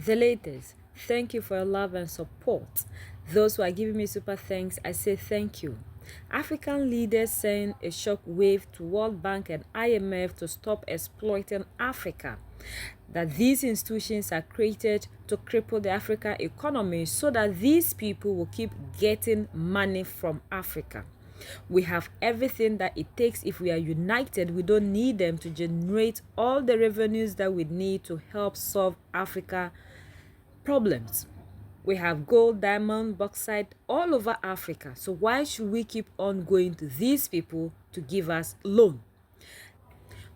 The latest. Thank you for your love and support. Those who are giving me super thanks, I say thank you. African leaders send a shock wave to World Bank and IMF to stop exploiting Africa. That these institutions are created to cripple the African economy so that these people will keep getting money from Africa. We have everything that it takes. If we are united, we don't need them to generate all the revenues that we need to help solve Africa problems. We have gold, diamond, bauxite all over Africa. So why should we keep on going to these people to give us loan?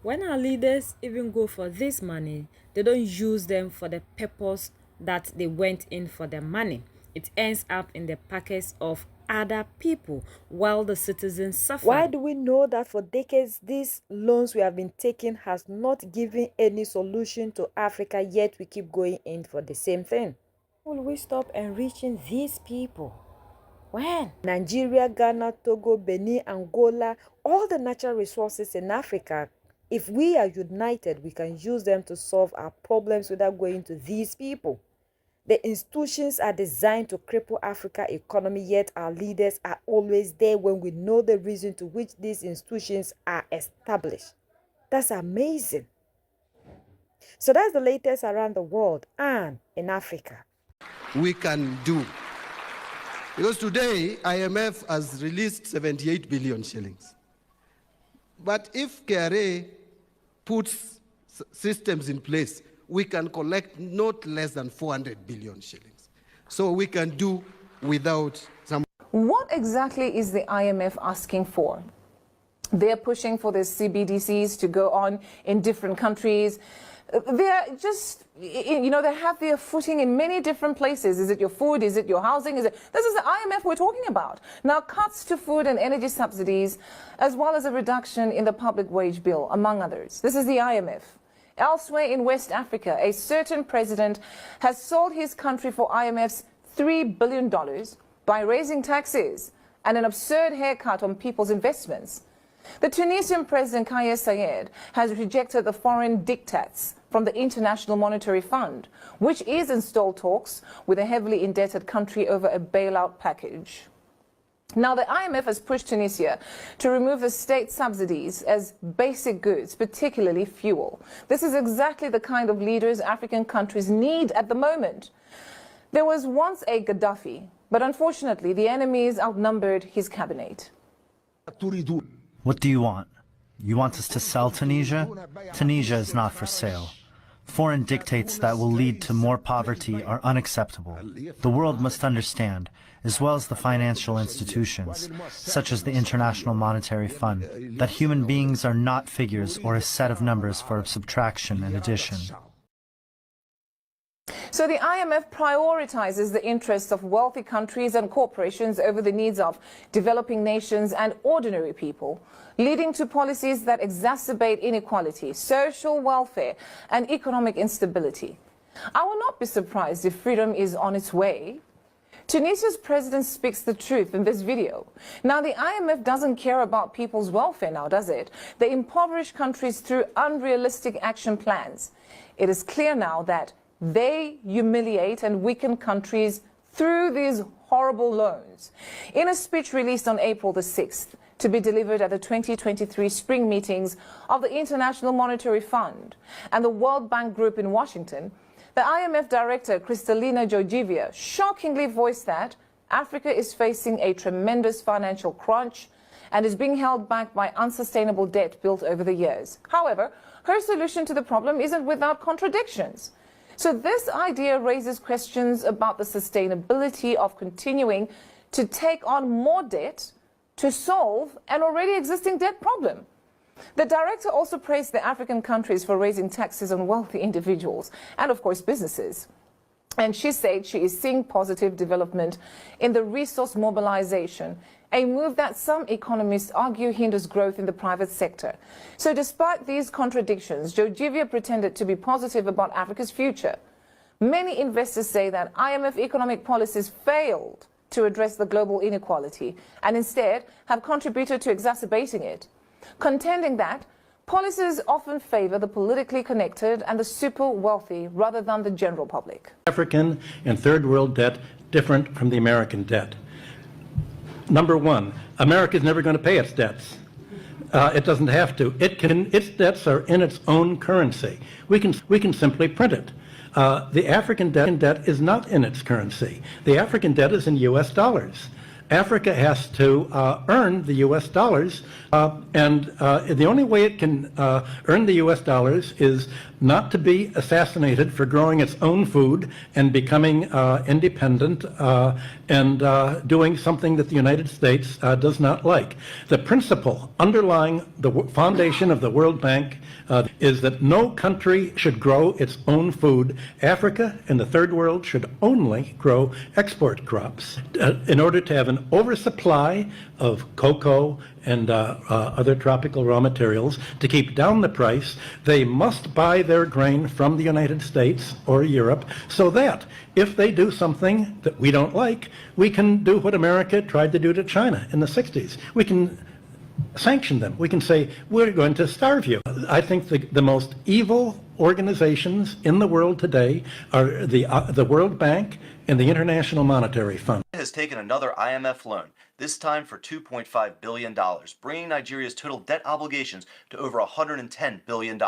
When our leaders even go for this money, they don't use them for the purpose that they went in for the money. It ends up in the pockets of other people while the citizens suffer. Why do we know that for decades these loans we have been taking has not given any solution to Africa, yet we keep going in for the same thing? Will we stop enriching these people? When? Nigeria, Ghana, Togo, Benin, Angola, all the natural resources in Africa, if we are united, we can use them to solve our problems without going to these people. The institutions are designed to cripple Africa's economy, yet our leaders are always there when we know the reason to which these institutions are established. That's amazing. So that's the latest around the world and in Africa. We can do. Because today, IMF has released 78 billion shillings. But if KRA puts systems in place, we can collect not less than 400 billion shillings. So we can do without some. What exactly is the IMF asking for? They're pushing for the CBDCs to go on in different countries. They're just, they have their footing in many different places. Is it your food? Is it your housing? This is the IMF we're talking about. Now, cuts to food and energy subsidies, as well as a reduction in the public wage bill, among others. This is the IMF. Elsewhere in West Africa, a certain president has sold his country for IMF's $3 billion by raising taxes and an absurd haircut on people's investments. The Tunisian president, Kais Saied, has rejected the foreign dictats from the International Monetary Fund, which is in stalled talks with a heavily indebted country over a bailout package. Now, the IMF has pushed Tunisia to remove the state subsidies as basic goods, particularly fuel. This is exactly the kind of leaders African countries need at the moment. There was once a Gaddafi, but unfortunately, the enemies outnumbered his cabinet. What do you want? You want us to sell Tunisia? Tunisia is not for sale. Foreign dictates that will lead to more poverty are unacceptable. The world must understand, as well as the financial institutions, such as the International Monetary Fund, that human beings are not figures or a set of numbers for subtraction and addition. So the IMF prioritizes the interests of wealthy countries and corporations over the needs of developing nations and ordinary people, leading to policies that exacerbate inequality, social welfare, and economic instability. I will not be surprised if freedom is on its way. Tunisia's president speaks the truth in this video. Now, the IMF doesn't care about people's welfare now, does it? They impoverish countries through unrealistic action plans. It is clear now that they humiliate and weaken countries through these horrible loans. In a speech released on April the 6th, to be delivered at the 2023 spring meetings of the International Monetary Fund and the World Bank Group in Washington, the IMF director, Kristalina Georgieva, shockingly voiced that Africa is facing a tremendous financial crunch and is being held back by unsustainable debt built over the years. However, her solution to the problem isn't without contradictions. So this idea raises questions about the sustainability of continuing to take on more debt to solve an already existing debt problem. The director also praised the African countries for raising taxes on wealthy individuals and, of course, businesses. And she said she is seeing positive development in the resource mobilization, a move that some economists argue hinders growth in the private sector. So despite these contradictions, Georgieva pretended to be positive about Africa's future. Many investors say that IMF economic policies failed to address the global inequality and instead have contributed to exacerbating it, contending that Policies often favor the politically connected and the super wealthy rather than the general public. African and third world debt different from the American debt. Number one, America is never going to pay its debts. It doesn't have to. Its debts are in its own currency. We can simply print it. The African debt is not in its currency. The African debt is in U.S. dollars. Africa has to earn the U.S. dollars, and the only way it can earn the U.S. dollars is not to be assassinated for growing its own food and becoming independent and doing something that the United States does not like. The principle underlying the foundation of the World Bank is that no country should grow its own food. Africa and the third world should only grow export crops. In order to have an oversupply of cocoa and other tropical raw materials, to keep down the price, they must buy their grain from the United States or Europe, so that if they do something that we don't like, we can do what America tried to do to China in the 60s. We can sanction them. We can say, we're going to starve you. I think the most evil organizations in the world today are the World Bank and the International Monetary Fund. Has taken another IMF loan, this time for $2.5 billion, bringing Nigeria's total debt obligations to over $110 billion.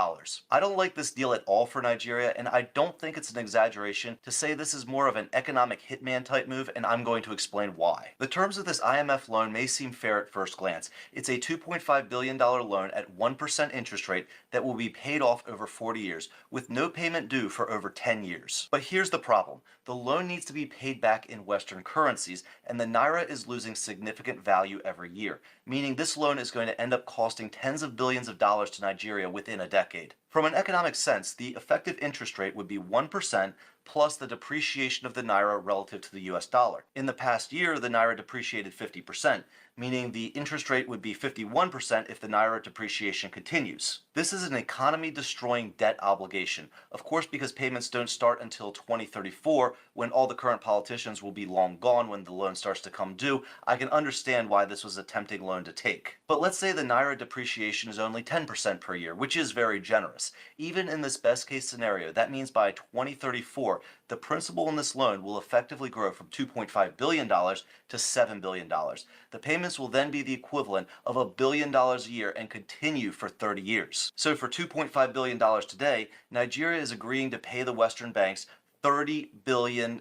I don't like this deal at all for Nigeria, and I don't think it's an exaggeration to say this is more of an economic hitman type move, and I'm going to explain why. The terms of this IMF loan may seem fair at first glance. It's a $2.5 billion loan at 1% interest rate that will be paid off over 40 years, with no payment due for over 10 years. But here's the problem. The loan needs to be paid back in Western currencies, and the Naira is losing significant value every year, meaning this loan is going to end up costing tens of billions of dollars to Nigeria within a decade. From an economic sense, the effective interest rate would be 1% plus the depreciation of the Naira relative to the US dollar. In the past year, the Naira depreciated 50%, meaning the interest rate would be 51% if the Naira depreciation continues. This is an economy-destroying debt obligation, of course because payments don't start until 2034, when all the current politicians will be long gone when the loan starts to come due. I can understand why this was a tempting loan to take. But let's say the Naira depreciation is only 10% per year, which is very generous. Even in this best-case scenario, that means by 2034, the principal in this loan will effectively grow from $2.5 billion to $7 billion. The payments will then be the equivalent of $1 billion a year and continue for 30 years. So for $2.5 billion today, Nigeria is agreeing to pay the Western banks $30 billion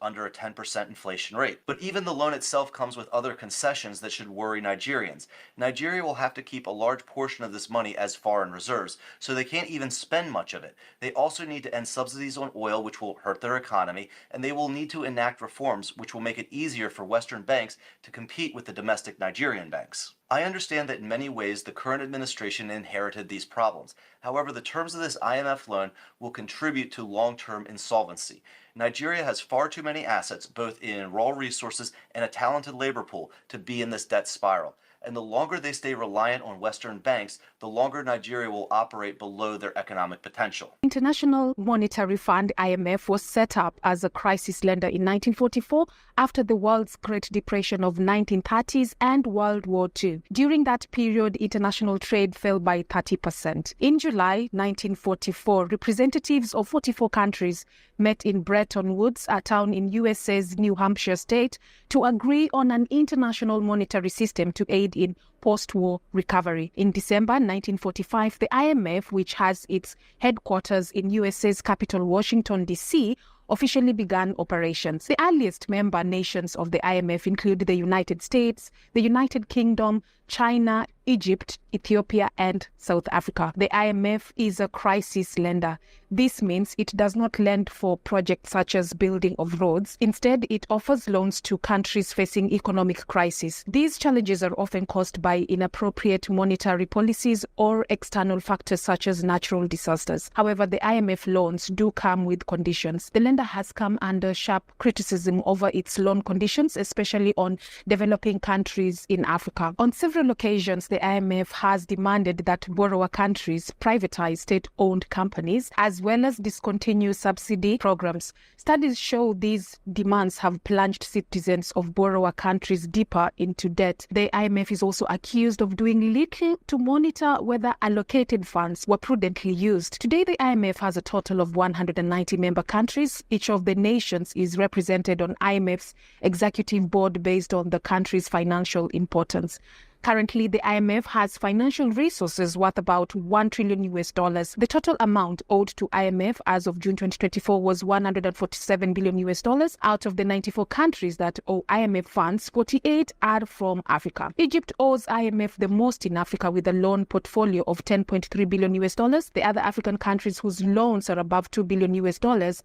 under a 10% inflation rate. But even the loan itself comes with other concessions that should worry Nigerians. Nigeria will have to keep a large portion of this money as foreign reserves, so they can't even spend much of it. They also need to end subsidies on oil, which will hurt their economy, and they will need to enact reforms which will make it easier for Western banks to compete with the domestic Nigerian banks. I understand that in many ways the current administration inherited these problems. However, the terms of this IMF loan will contribute to long-term insolvency. Nigeria has far too many assets, both in raw resources and a talented labor pool, to be in this debt spiral. And the longer they stay reliant on Western banks, the longer Nigeria will operate below their economic potential. International Monetary Fund, IMF, was set up as a crisis lender in 1944 after the world's Great Depression of 1930s and World War II. During that period, international trade fell by 30%. In July 1944, representatives of 44 countries met in Bretton Woods, a town in USA's New Hampshire state, to agree on an international monetary system to aid in post-war recovery. In December 1945, the IMF, which has its headquarters in USA's capital, Washington, D.C., officially began operations. The earliest member nations of the IMF include the United States, the United Kingdom, China, Egypt, Ethiopia, and South Africa. The IMF is a crisis lender. This means it does not lend for projects such as building of roads. Instead, it offers loans to countries facing economic crisis. These challenges are often caused by inappropriate monetary policies or external factors such as natural disasters. However, the IMF loans do come with conditions. The lender has come under sharp criticism over its loan conditions, especially on developing countries in Africa. On several occasions, the the IMF has demanded that borrower countries privatize state-owned companies as well as discontinue subsidy programs. Studies show these demands have plunged citizens of borrower countries deeper into debt. The IMF is also accused of doing little to monitor whether allocated funds were prudently used. Today, the IMF has a total of 190 member countries. Each of the nations is represented on IMF's executive board based on the country's financial importance. Currently, the IMF has financial resources worth about $1 trillion. The total amount owed to IMF as of June 2024 was $147 billion. Out of the 94 countries that owe IMF funds, 48 are from Africa. Egypt owes IMF the most in Africa with a loan portfolio of $10.3 billion. The other African countries whose loans are above $2 billion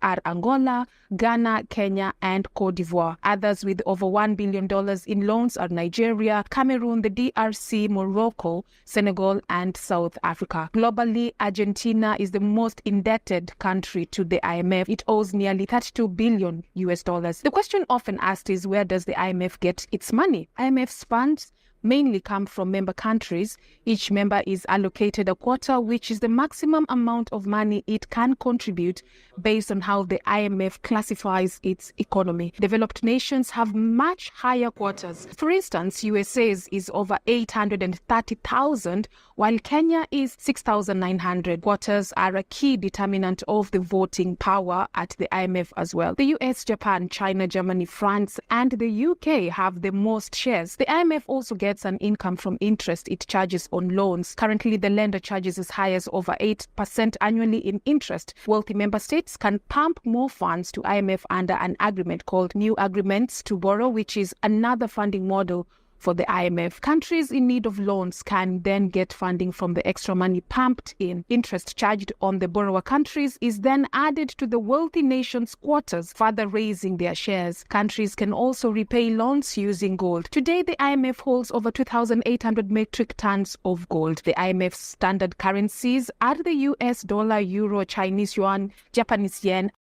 are Angola, Ghana, Kenya, and Cote d'Ivoire. Others with over $1 billion in loans are Nigeria, Cameroon, the DRC, Morocco, Senegal, and South Africa. Globally, Argentina is the most indebted country to the IMF. It owes nearly $32 billion. The question often asked is, where does the IMF get its money? IMF's funds mainly come from member countries. Each member is allocated a quota, which is the maximum amount of money it can contribute based on how the IMF classifies its economy. Developed nations have much higher quotas. For instance, USA's is over 830,000, while Kenya is 6,900. Quotas are a key determinant of the voting power at the IMF as well. The US, Japan, China, Germany, France, and the UK have the most shares. The IMF also gets an income from interest it charges on loans. Currently, the lender charges as high as over 8% annually in interest. Wealthy member states can pump more funds to IMF under an agreement called New Agreements to Borrow, which is another funding model for the IMF. Countries in need of loans can then get funding from the extra money pumped in. Interest charged on the borrower countries is then added to the wealthy nations' quotas, further raising their shares. Countries can also repay loans using gold. Today, the IMF holds over 2,800 metric tons of gold. The IMF's standard currencies are the US dollar, euro, Chinese yuan, Japanese yen,